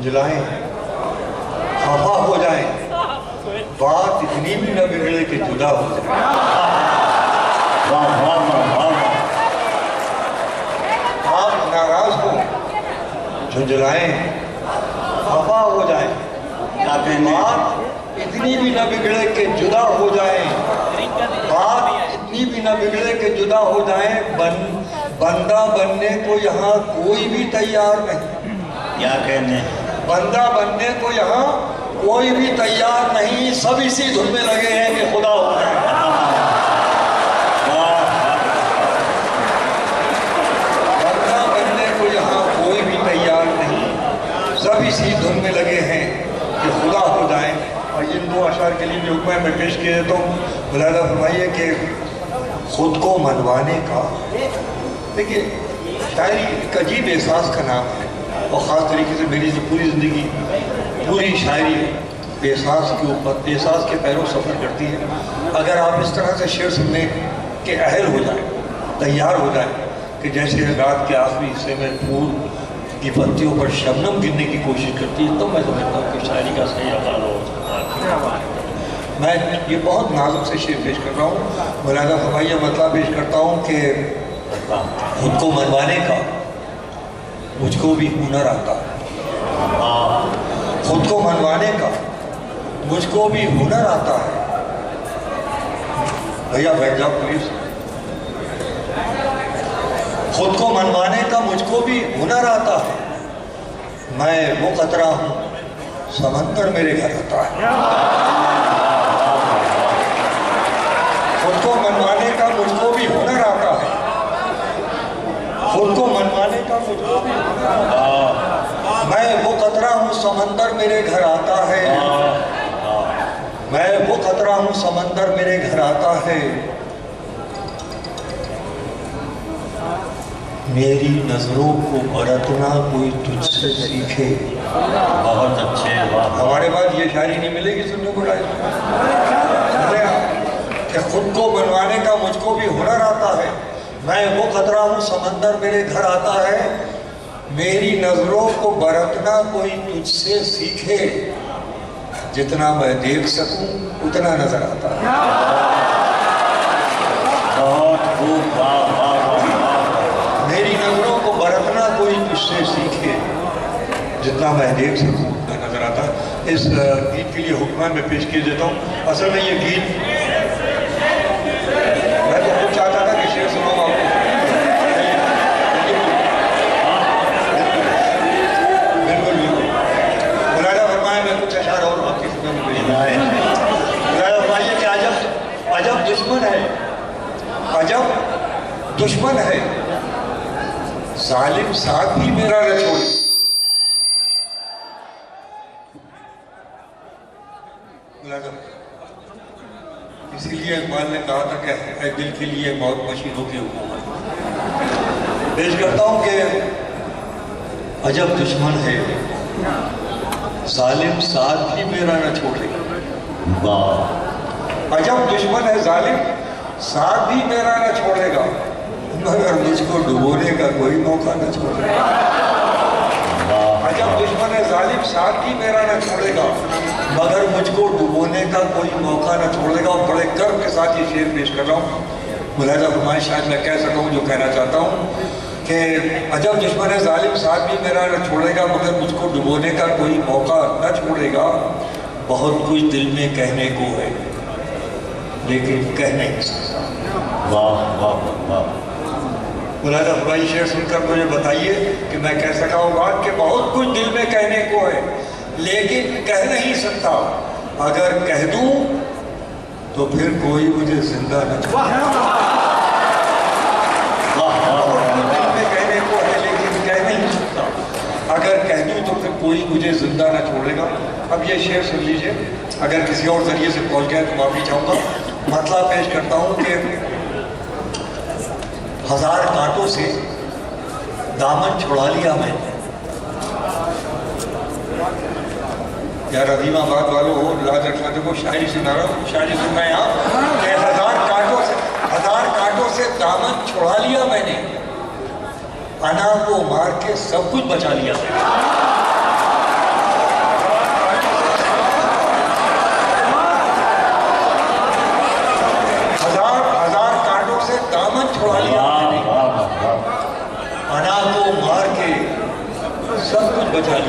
جھنجھلائیں خفا ہو جائیں بات اتنی بھی نہ بگڑے کہ جدا ہو جائے آپ ناراض ہو جھنجھلائیں خفا ہو جائیں بات اتنی بھی نہ بگڑے کہ جدا ہو جائیں بات اتنی بھی نہ بگڑے کہ جدا ہو جائیں بندہ بننے کو یہاں کوئی بھی تیار نہیں کیا کہنے بندہ بننے کو یہاں کوئی بھی تیار نہیں سب اسی دھن میں لگے ہیں کہ خدا ہو جائے بندہ بننے کو یہاں کوئی بھی تیار نہیں سب اسی دھن میں لگے ہیں کہ خدا ہو جائیں اور ان دو اشعار کے لیے جو حکم میں پیش کیے دیتا ہوں ملاحظہ فرمائیے کہ خود کو منوانے کا دیکھیے شاعری ایک عجیب احساس کا نام ہے اور خاص طریقے سے میری پوری زندگی پوری شاعری احساس کے اوپر احساس کے پیروں سفر کرتی ہے اگر آپ اس طرح سے شعر سننے کے اہل ہو جائیں تیار ہو جائیں کہ جیسے رات کے آخری حصے میں پھول کی پتیوں پر شبنم گرنے کی کوشش کرتی ہے تو میں سمجھتا ہوں کہ شاعری کا صحیح انداز ہو سکتا ہے میں یہ بہت نازک سے شعر پیش کر رہا ہوں ملاحظہ فرمائیے مطلب پیش کرتا ہوں کہ خود کو منوانے کا مجھ کو بھی ہنر آتا ہے خود کو منوانے کا مجھ کو بھی ہنر آتا ہے بھیا بیٹھ جاؤ پلیز خود کو منوانے کا مجھ کو بھی ہنر آتا ہے میں وہ قطرہ ہوں سمندر میرے گھر آتا ہے خود کو منوانے کا مجھ کو بھی ہنر آتا ہے خود کو منوانے کا مجھ کو بھی ہنر آتا ہے میں وہ قطرہ ہوں سمندر میرے گھر آتا ہے میں وہ قطرہ ہوں سمندر میرے گھر آتا ہے میری نظروں کو برتنا کوئی تجھ سے سیکھے بہت اچھے ہمارے بعد یہ شاعری نہیں ملے گی سننے کو کہ خود کو بنوانے کا مجھ کو بھی ہنر آتا ہے میں وہ قطرہ ہوں سمندر میرے گھر آتا ہے میری نظروں کو برتنا کوئی تجھ سے سیکھے جتنا میں دیکھ سکوں اتنا نظر آتا ہے بہت خوب میری نظروں کو برتنا کوئی تجھ سے سیکھے جتنا میں دیکھ سکوں اتنا نظر آتا ہے اس گیت کے لیے حکمہ میں پیش کیے دیتا ہوں اصل میں یہ گیت میں تو خود چاہتا تھا کہ شعر سناؤں آپ کو بالکل ملاحظہ فرمائے میں کچھ اشعار اور آپ کی خدمت میں پیش ملاحظہ فرمائیے کہ عجب دشمن ہے عجب دشمن ہے ظالم ساتھ بھی میرا نہ چھوڑے اسی لیے اقبال نے کہا تھا کہ اے دل کے لیے موت مشینوں کے حکومت پیش کرتا ہوں کہ عجب دشمن ہے ظالم ساتھ بھی میرا نہ چھوڑے عجب دشمن ہے ظالم ساتھ بھی میرا نہ چھوڑے گا مگر مجھ کو ڈبونے کا کوئی موقع نہ چھوڑے گا عجب دشمن ہے ظالم ساتھ بھی میرا نہ چھوڑے گا مگر مجھ کو ڈبونے کا کوئی موقع نہ چھوڑے گا اور بڑے کرم کے ساتھ یہ شعر پیش کر رہا ہوں ملاحظہ فرمائے شاید میں کہہ سکوں جو کہنا چاہتا ہوں کہ عجب دشمن ہے ظالم ساتھ بھی میرا نہ چھوڑے گا مگر مجھ کو ڈبونے کا کوئی موقع نہ چھوڑے گا بہت کچھ دل میں کہنے کو ہے لیکن کہہ نہیں سکتا واہ واہ واہ ملاحظہ فرمائیے شعر سن کر مجھے بتائیے کہ میں کہہ سکا ہوں بات کہ بہت کچھ دل میں کہنے کو ہے لیکن کہہ نہیں سکتا اگر کہہ دوں تو پھر کوئی مجھے زندہ نہ چھوڑے بہت کچھ دل میں کہنے کو ہے لیکن کہہ نہیں سکتا اگر کہہ دوں تو پھر کوئی مجھے زندہ نہ چھوڑے گا اب یہ شعر سن لیجئے اگر کسی اور ذریعے سے پہنچ گیا تو معافی چاہوں گا مطلب پیش کرتا ہوں کہ ہزار کانٹوں سے دامن چھڑا لیا میں نے یار عظیم آباد والوں ہو لاز رکھنا دیکھو شاعری سنا رہا ہوں شاعری سننا ہے یہاں کہ ہزار کانٹوں سے دامن چھڑا لیا میں نے انا کو مار کے سب کچھ بچا لیا